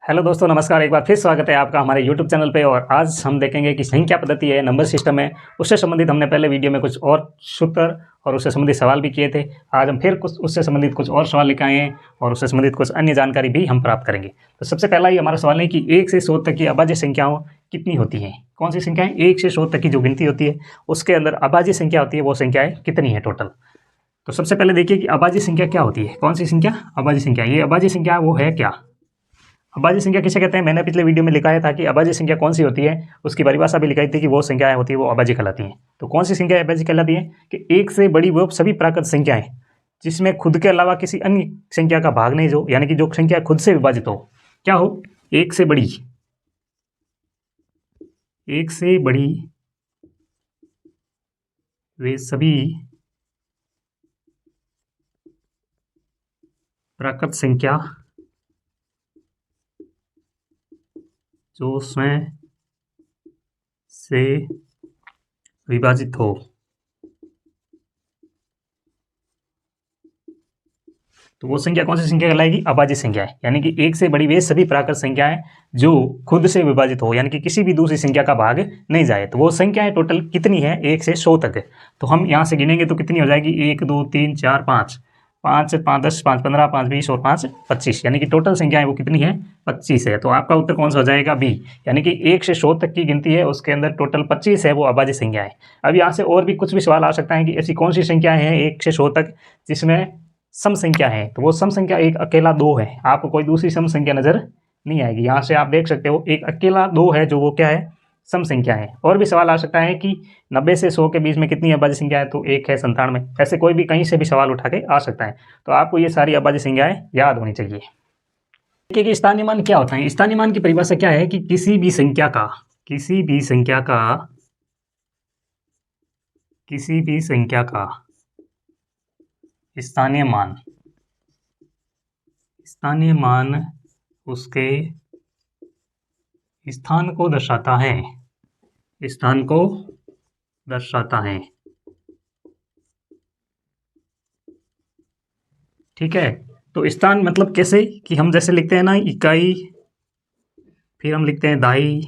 Hello दोस्तों, नमस्कार। एक बार फिर स्वागत है आपका हमारे यूट्यूब चैनल पे। और आज हम देखेंगे कि संख्या पद्धति है, नंबर सिस्टम है, उससे संबंधित हमने पहले वीडियो में कुछ और सूत्र और उससे संबंधित सवाल भी किए थे। आज हम फिर कुछ उससे संबंधित कुछ और सवाल लेकर आए हैं और उससे संबंधित कुछ अन्य जानकारी भी हम प्राप्त करेंगे। तो सबसे पहला ही हमारा सवाल है कि 1 से 100 तक की अभाज्य संख्याओं कितनी होती हैं? कौन सी संख्याएं 1 से 100 तक की जो गिनती होती है उसके अंदर अभाज्य संख्या होती है, वो संख्याएं कितनी है टोटल? तो सबसे पहले देखिए कि अभाज्य संख्या क्या होती है। कौन सी संख्या? अभाज्य संख्या। ये अभाज्य संख्या वो है क्या? अभाज्य संख्या किसे कहते हैं? मैंने पिछले वीडियो में लिखा था कि अभाज्य संख्या कौन सी होती है, उसकी परिभाषा भी लिखाई थी कि वो संख्याएं होती है वो अभाज्य कहलाती हैं। तो कौन सी संख्या अभाज्य कहलाती है? कि एक से बड़ी वो सभी प्राकृत संख्याएं जिसमें खुद के अलावा किसी अन्य संख्या का भाग नहीं हो, यानी कि जो संख्या खुद से विभाजित हो। क्या हो? एक से बड़ी, एक से बड़ी वे सभी प्राकृत संख्या जो स्वयं से विभाजित हो। तो वो संख्या कौन सी संख्या कहलाएगी? अभाज्य संख्या है। यानी कि एक से बड़ी वे सभी प्राकृत संख्याएं जो खुद से विभाजित हो, यानी कि किसी भी दूसरी संख्या का भाग नहीं जाए। तो वो संख्याएं टोटल कितनी है? 1 से 100 तक। तो हम यहाँ से गिनेंगे तो कितनी हो जाएगी? 1 2 3 4 5, 5 5 10 5 15 5 20 और 5 25, यानी कि टोटल संख्याएं वो कितनी है? 25 है। तो आपका उत्तर कौन सा हो जाएगा? बी। यानी कि 1 से 100 तक की गिनती है, उसके अंदर टोटल 25 है वो अभाज्य संख्याएं। अब यहाँ से और भी कुछ भी सवाल आ सकता है कि ऐसी कौन सी संख्याएं हैं 1 से 100 तक जिसमें सम संख्या है। तो वो सम संख्या एक अकेला 2 है। आपको कोई दूसरी सम संख्या नजर नहीं आएगी। यहाँ से आप देख सकते हो एक अकेला 2 है जो वो क्या है? सम संख्या है। और भी सवाल आ सकता है कि 90 से 100 के बीच में कितनी अभाज्य संख्या है? तो एक है 97। ऐसे कोई भी कहीं से भी सवाल उठा के आ सकता है। तो आपको ये सारी अभाज्य संख्याएं याद होनी चाहिए। देखिए कि स्थानीय मान क्या होता है। स्थानीय मान की परिभाषा क्या है कि किसी भी संख्या का स्थानीय मान उसके स्थान को दर्शाता है। स्थान को दर्शाता है। ठीक है। तो स्थान मतलब कैसे कि हम जैसे लिखते हैं ना इकाई, फिर हम लिखते हैं दाई,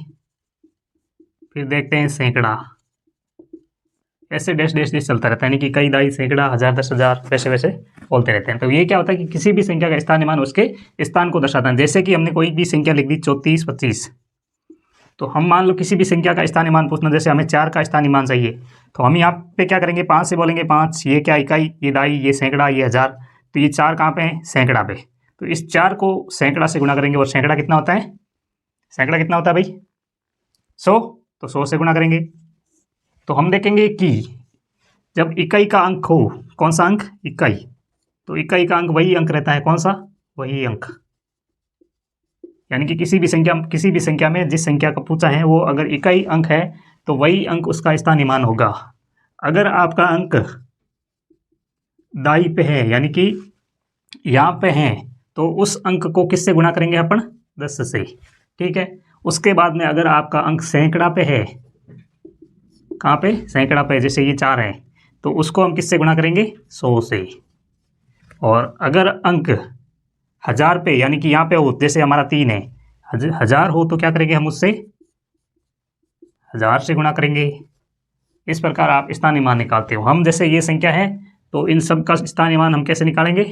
फिर देखते हैं सैकड़ा, ऐसे डैश डैश डैश चलता रहता है। यानी कि इकाई, दाई, सैकड़ा, हजार, 10,000, वैसे वैसे बोलते रहते हैं। तो ये क्या होता है कि किसी भी संख्या का स्थानीय मान उसके स्थान को दर्शाता है। जैसे कि हमने कोई भी संख्या लिख दी 34 25, तो हम मान लो किसी भी संख्या का स्थानीय मान पूछना, जैसे हमें 4 का स्थानीय मान चाहिए, तो हम यहाँ पे क्या करेंगे? 5 से बोलेंगे 5, ये क्या इकाई, ये दाई, ये सैकड़ा, ये हजार। तो ये 4 कहाँ पे है? सैकड़ा पे। तो इस 4 को सैकड़ा से गुणा करेंगे। और सैकड़ा कितना होता है? सैकड़ा कितना होता है भाई? 100। तो 100 से गुणा करेंगे। तो हम देखेंगे कि जब इकाई का अंक हो, कौन सा अंक? इकाई। तो इकाई का अंक वही अंक रहता है, कौन सा? वही अंक। यानी कि किसी भी संख्या में जिस संख्या का पूछा है वो अगर इकाई अंक है तो वही अंक उसका स्थानीय मान होगा। अगर आपका अंक दाई पे है, यानी कि यहाँ पे है, तो उस अंक को किससे गुणा करेंगे अपन? 10 से। ठीक है। उसके बाद में अगर आपका अंक सैकड़ा पे है, कहाँ पे? सैकड़ा पे। जैसे ये 4 है तो उसको हम किससे गुणा करेंगे? 100 से। और अगर अंक हजार पे, यानी कि यहाँ पे हो, जैसे हमारा 3 है, हजार हो तो क्या करेंगे हम? उससे 1000 से गुणा करेंगे। इस प्रकार आप स्थानीय मान निकालते हो। हम जैसे ये संख्या है तो इन सब का स्थानीय मान हम कैसे निकालेंगे?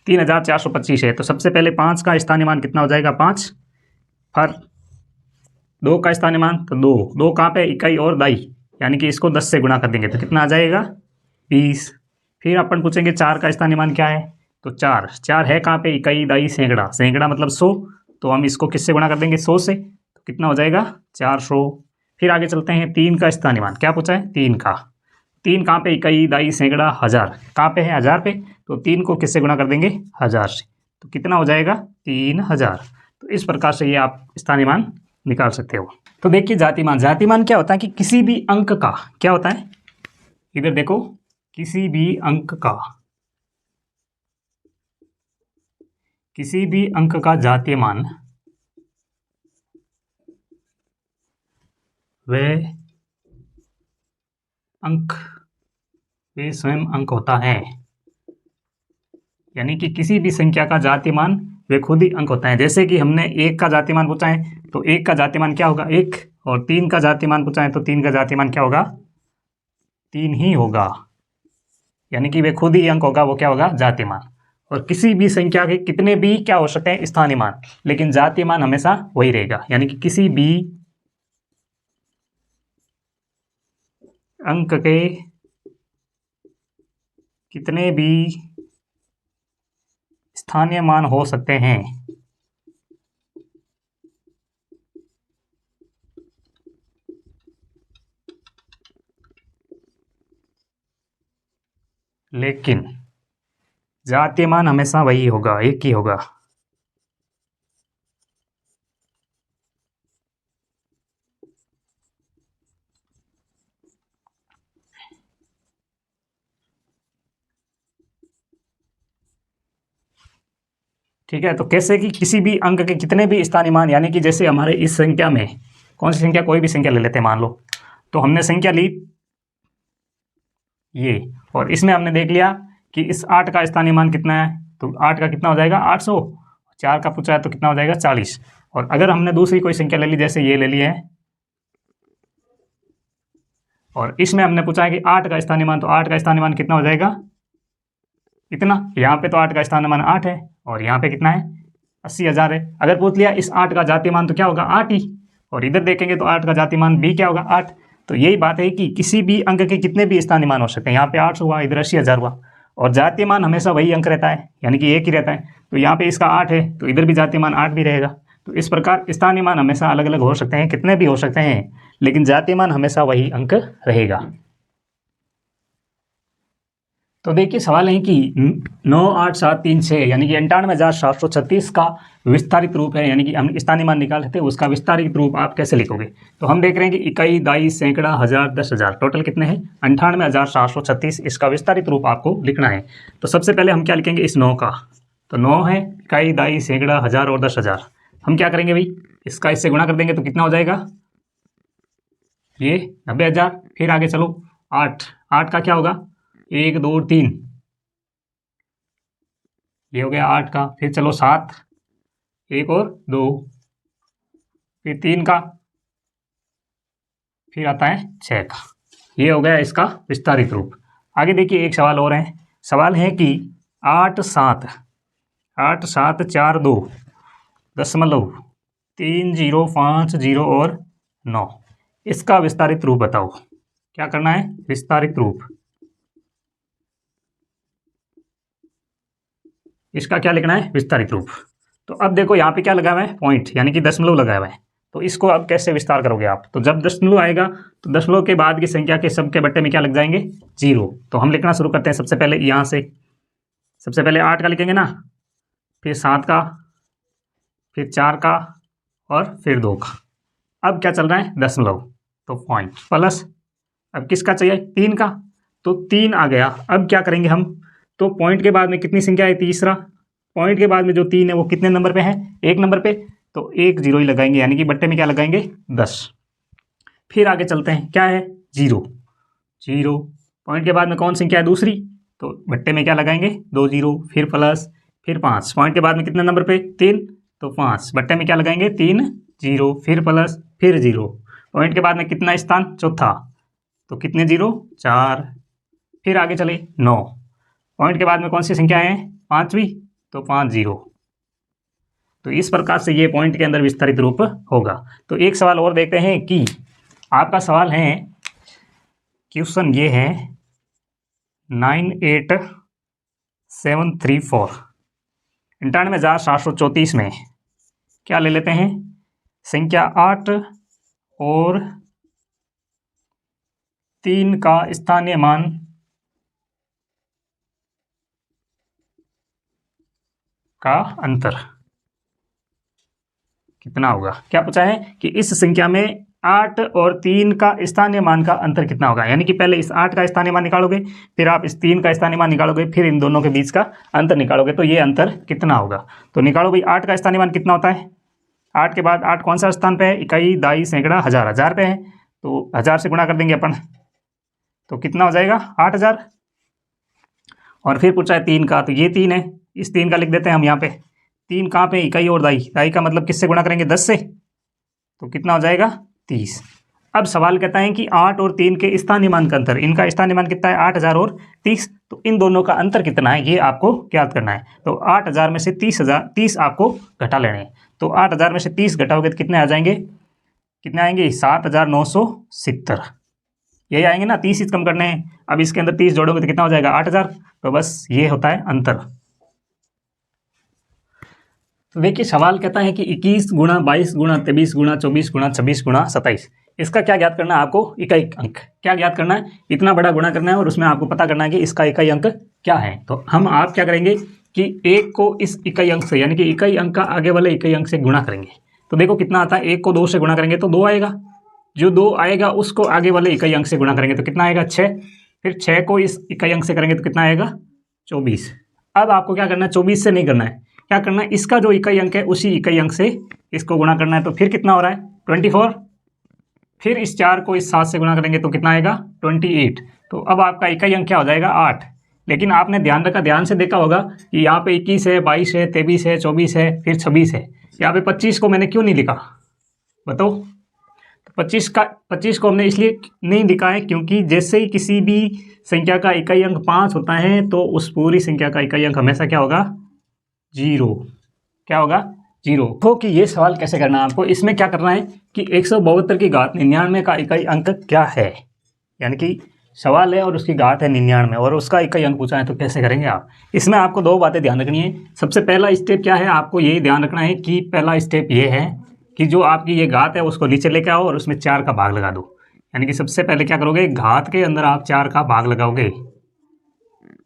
3425 है। तो सबसे पहले 5 का स्थानीय मान कितना हो जाएगा? 5। फिर 2 का स्थानीय मान तो 2। 2 कहाँ पे? इकाई और दाई, यानी कि इसको 10 से गुणा कर देंगे तो कितना आ जाएगा? 20। फिर अपन पूछेंगे 4 का स्थानीय मान क्या है? तो 4। 4 है कहाँ पे? इकाई, दाई, सैकड़ा। सैकड़ा मतलब 100। तो हम इसको किससे गुणा कर देंगे? 100 से। तो कितना हो जाएगा? 400। फिर आगे चलते हैं। 3 का स्थानीय मान क्या पूछा है? 3 का। 3 कहाँ पे? इकाई, दाई, सैकड़ा, हजार। कहाँ पे है? हजार पे। तो 3 को किससे गुणा कर देंगे? 1000 से। तो कितना हो जाएगा? 3000। तो इस प्रकार से ये आप स्थानीय मान निकाल सकते हो। तो देखिए जातिमान। जातिमान क्या होता है कि किसी भी अंक का क्या होता है? इधर देखो, किसी भी अंक का जातीय मान वह अंक वे स्वयं अंक होता है। यानी कि किसी भी संख्या का जातिमान वे खुद ही अंक होता है। जैसे कि हमने 1 का जातिमान पूछा है तो 1 का जातिमान क्या होगा 1, और 3 का जातिमान पूछा है तो 3 का जातिमान क्या होगा 3 ही होगा। यानी कि वे खुद ही अंक होगा, वो क्या होगा जातिमान। और किसी भी संख्या के कितने भी क्या हो सकते हैं स्थानीय मान, लेकिन जातिमान हमेशा वही रहेगा। यानी कि किसी भी अंक के कितने भी स्थानीय मान हो सकते हैं, लेकिन जातीय मान हमेशा वही होगा, एक ही होगा। ठीक है, तो कैसे कि किसी भी अंक के कितने भी स्थानीय मान, यानी कि जैसे हमारे इस संख्या में कौन सी संख्या, कोई भी संख्या ले लेते हैं मान लो, तो हमने संख्या ली ये, और इसमें हमने देख लिया कि इस 8 का स्थानीय मान कितना है, तो 8 का कितना हो जाएगा 800, 4 का पूछा है तो कितना हो जाएगा 40। और अगर हमने दूसरी कोई संख्या ले ली, जैसे ये ले ली है, और इसमें हमने पूछा है कि 8 का स्थानीय मान, तो 8 का स्थानीय मान कितना हो जाएगा इतना। यहाँ पे तो 8 का स्थानीय मान 8 है और यहाँ पे कितना है 80,000 है। अगर पूछ लिया इस 8 का जातीय मान तो क्या होगा 8 ही, और इधर देखेंगे तो 8 का जातीय मान भी क्या होगा 8। तो यही बात है कि किसी भी अंक के कितने भी स्थानीय मान हो सकते हैं। यहाँ पे 800 हुआ, इधर 80,000 हुआ, और जातीय मान हमेशा वही अंक रहता है, यानी कि एक ही रहता है। तो यहाँ पे इसका 8 है तो इधर भी जातीय मान 8 भी रहेगा। तो इस प्रकार स्थानीय मान हमेशा अलग अलग हो सकते हैं, कितने भी हो सकते हैं, लेकिन जातीय मान हमेशा वही अंक रहेगा। तो देखिए सवाल है कि 98736 यानी कि 98,736 का विस्तारित रूप है, यानी कि हम स्थानीय मान निकाल सकते हैं, उसका विस्तारित रूप आप कैसे लिखोगे। तो हम देख रहे हैं कि इकाई, दाई, सैकड़ा, हजार, 10,000, टोटल कितने हैं 98,736। इसका विस्तारित रूप आपको लिखना है। तो सबसे पहले हम क्या लिखेंगे इस 9 का, तो 9 है इकाई, दाई, सैकड़ा, हजार और 10,000। हम क्या करेंगे भाई, इसका इससे गुणा कर देंगे तो कितना हो जाएगा ये 90,000। फिर आगे चलो 8, 8 का क्या होगा 1 2 3, ये हो गया 8 का। फिर चलो 7, 1 और 2, फिर 3 का, फिर आता है 6 का। ये हो गया इसका विस्तारित रूप। आगे देखिए एक सवाल और है। सवाल है कि 8 7 8 7 4 2 दशमलव 3 0 5 0 और 9, इसका विस्तारित रूप बताओ। क्या करना है विस्तारित रूप, इसका क्या लिखना है विस्तारित रूप। तो अब देखो यहाँ पे क्या लगा हुआ है पॉइंट, यानी कि दशमलव लगा हुआ है। तो इसको अब कैसे विस्तार करोगे आप, तो जब दशमलव आएगा तो दशमलव के बाद की संख्या के सबके बट्टे में क्या लग जाएंगे 0। तो हम लिखना शुरू करते हैं सबसे पहले यहाँ से। सबसे पहले 8 का लिखेंगे ना, फिर 7 का, फिर 4 का, और फिर 2 का। अब क्या चल रहा है दशमलव, तो पॉइंट प्लस, अब किसका चाहिए 3 का, तो 3 आ गया। अब क्या करेंगे हम, तो पॉइंट के बाद में कितनी संख्या है तीसरा, पॉइंट के बाद में जो 3 है वो कितने नंबर पे है 1 नंबर पे, तो 1 0 ही लगाएंगे, यानी कि बट्टे में क्या लगाएंगे 10। फिर आगे चलते हैं, क्या है 0 0, पॉइंट के बाद में कौन संख्या है दूसरी, तो बट्टे में क्या लगाएंगे 2 0, फिर प्लस, फिर 5, पॉइंट के बाद में कितने नंबर पे 3, तो 5, बट्टे में क्या लगाएंगे 3 0, फिर प्लस, फिर 0, पॉइंट के बाद में कितना स्थान चौथा, तो कितने 0 4, फिर आगे चले 9, पॉइंट के बाद में कौन सी संख्या है पाँचवीं, तो 5 0। तो इस प्रकार से ये पॉइंट के अंदर विस्तारित रूप होगा। तो एक सवाल और देखते हैं कि आपका सवाल है, क्वेश्चन ये है 98734, 98,734 में क्या ले लेते हैं संख्या 8 और 3 का स्थानीय मान का अंतर कितना होगा। क्या पूछा है कि इस संख्या में 8 और 3 का स्थानीय मान का अंतर कितना होगा, यानी कि पहले इस 8 का स्थानीय मान निकालोगे, फिर आप इस 3 का स्थानीय मान निकालोगे, फिर इन दोनों के बीच का अंतर निकालोगे, तो ये अंतर कितना होगा। तो निकालो भाई, 8 का स्थानीय मान कितना होता है, 8 के बाद 8 कौन सा स्थान पे है इकाई, दाई, सैकड़ा, हजार, हजार पे है, तो 1000 से गुणा कर देंगे अपन, तो कितना हो जाएगा 8000। और फिर पूछा है 3 का, तो ये 3 है, इस 3 का लिख देते हैं हम यहाँ पे। 3 कहाँ पे, इकाई और दाई। दाई का मतलब किससे गुणा करेंगे, 10 से, तो कितना हो जाएगा 30। अब सवाल कहता है कि 8 और 3 के स्थानीय मान का अंतर। इनका स्थानीय मान कितना है, 8000 और 30। तो इन दोनों का अंतर कितना है ये आपको ज्ञात करना है। तो 8000 में से 30 आपको घटा लेने हैं। तो 8000 में से 30 घटाओगे तो कितने आ जाएंगे, कितने आएंगे, 7970 यही आएंगे ना। 30 कम करने हैं। अब इसके अंदर 30 जोड़ोगे तो कितना हो जाएगा 8000। तो बस ये होता है अंतर। तो देखिए सवाल कहता है कि 21 गुणा 22 गुणा 23 गुणा 24 गुणा 26 गुणा 27, इसका क्या ज्ञात करना है आपको, इकाई अंक क्या ज्ञात करना है। इतना बड़ा गुणा करना है और उसमें आपको पता करना है कि इसका इकाई अंक क्या है। तो हम आप क्या करेंगे कि एक को इस इकाई अंक से, यानी कि इकाई अंक का आगे वाले इकाई अंक से गुणा करेंगे। तो देखो कितना आता है, एक को 2 से गुणा करेंगे तो 2 आएगा। जो 2 आएगा उसको आगे वाले इकाई अंक से गुणा करेंगे तो कितना आएगा 6। फिर 6 को इस इकाई अंक से करेंगे तो कितना आएगा 24। अब आपको क्या करना है, 24 से नहीं करना है, क्या करना है, इसका जो इकाई अंक है उसी इकाई अंक से इसको गुणा करना है। तो फिर कितना हो रहा है 24। फिर इस 4 को इस 7 से गुणा करेंगे तो कितना आएगा 28। तो अब आपका इकाई अंक क्या हो जाएगा 8। लेकिन आपने ध्यान से देखा होगा कि यहाँ पे 21 है, 22 है, 23 है, 24 है, फिर 26 है। यहाँ पे 25 को मैंने क्यों नहीं लिखा बताओ। तो 25 को हमने इसलिए नहीं लिखा है क्योंकि जैसे ही किसी भी संख्या का इकाई अंक 5 होता है तो उस पूरी संख्या का इकाई अंक हमेशा क्या होगा 0। क्या होगा 0। तो कि ये सवाल कैसे करना है आपको, इसमें क्या करना है कि 172 की घात 99 का इकाई अंक क्या है। यानी कि सवाल है और उसकी घात है 99 और उसका इकाई अंक पूछा है तो कैसे करेंगे आप। इसमें आपको 2 बातें ध्यान रखनी है। सबसे पहला स्टेप क्या है, आपको यही ध्यान रखना है कि पहला स्टेप ये है कि जो आपकी ये घात है उसको नीचे लेके आओ और उसमें 4 का भाग लगा दो। यानी कि सबसे पहले क्या करोगे, घात के अंदर आप 4 का भाग लगाओगे।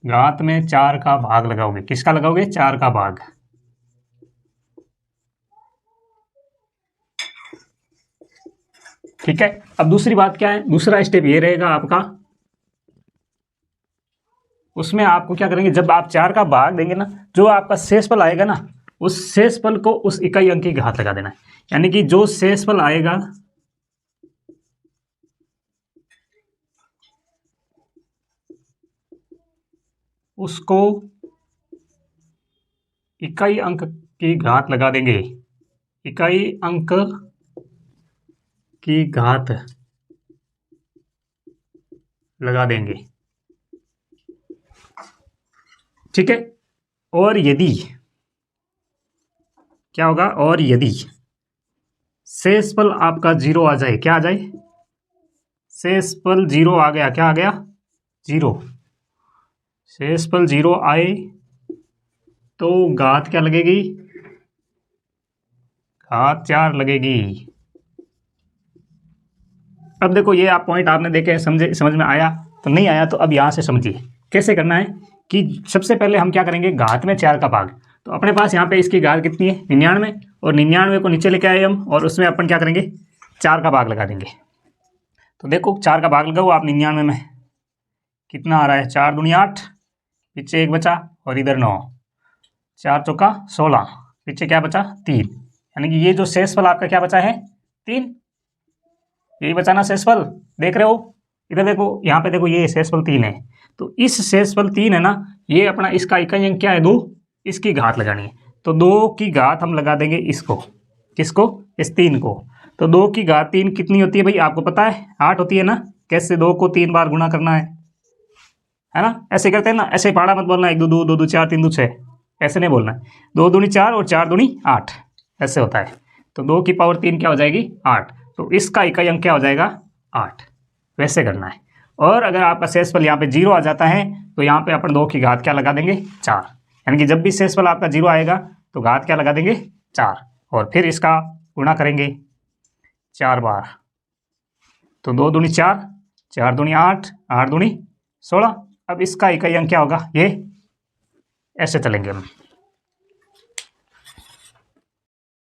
घात में 4 का भाग लगाओगे, किसका लगाओगे 4 का भाग। ठीक है। अब दूसरी बात क्या है, दूसरा स्टेप ये रहेगा आपका, उसमें आपको क्या करेंगे, जब आप 4 का भाग देंगे ना, जो आपका शेषफल आएगा ना उस शेषफल को उस इकाई अंक की घात लगा देना है। यानी कि जो शेषफल आएगा उसको इकाई अंक की घात लगा देंगे। इकाई अंक की घात लगा देंगे। ठीक है। और यदि क्या होगा, और यदि शेषफल आपका 0 आ जाए, क्या आ जाए, शेषफल 0 आ गया, क्या आ गया 0, शेषफल 0 आए तो घात क्या लगेगी, घात 4 लगेगी। अब देखो ये आप पॉइंट आपने देखे, समझ में आया, तो नहीं आया तो अब यहाँ से समझिए कैसे करना है कि सबसे पहले हम क्या करेंगे, घात में 4 का भाग। तो अपने पास यहाँ पे इसकी घात कितनी है 99 और 99 को नीचे लेके आए हम और उसमें अपन क्या करेंगे 4 का भाग लगा देंगे। तो देखो 4 का भाग लगाओ आप 99 में, कितना आ रहा है 4 दूनी 8, पीछे 1 बचा और इधर 9, 4 चौका 16, पीछे क्या बचा 3। यानी कि ये जो शेषफल आपका क्या बचा है 3, यही बचा ना शेषफल, देख रहे हो इधर देखो, यहाँ पे देखो ये शेषफल 3 है। तो इस शेषफल 3 है ना, ये अपना इसका इकाई अंक क्या है 2, इसकी घात लगानी है। तो 2 की घात हम लगा देंगे इसको, किसको, इस 3 को। तो 2 की घात 3 कितनी होती है भाई आपको पता है 8 होती है ना। कैसे 2 को 3 बार गुणा करना है ना, ऐसे करते हैं ना, ऐसे पहाड़ा मत बोलना 1 2 2 2 2 4 3 2 6, ऐसे नहीं बोलना है। 2 दूनी 4 और 4 दूनी 8 ऐसे होता है। तो 2 की पावर 3 क्या हो जाएगी 8, तो इसका इकाई अंक क्या हो जाएगा 8, वैसे करना है। और अगर आपका शेषफल यहाँ पे 0 आ जाता है तो यहाँ पे अपन 2 की घात क्या लगा देंगे 4। यानी कि जब भी शेषफल आपका 0 आएगा तो घात क्या लगा देंगे 4 और फिर इसका गुणा करेंगे 4 बार। तो 2 दूनी 4, 4 दूनी 8, 8 दूनी 16। अब इसका इकाई अंक क्या होगा, ये ऐसे चलेंगे हम।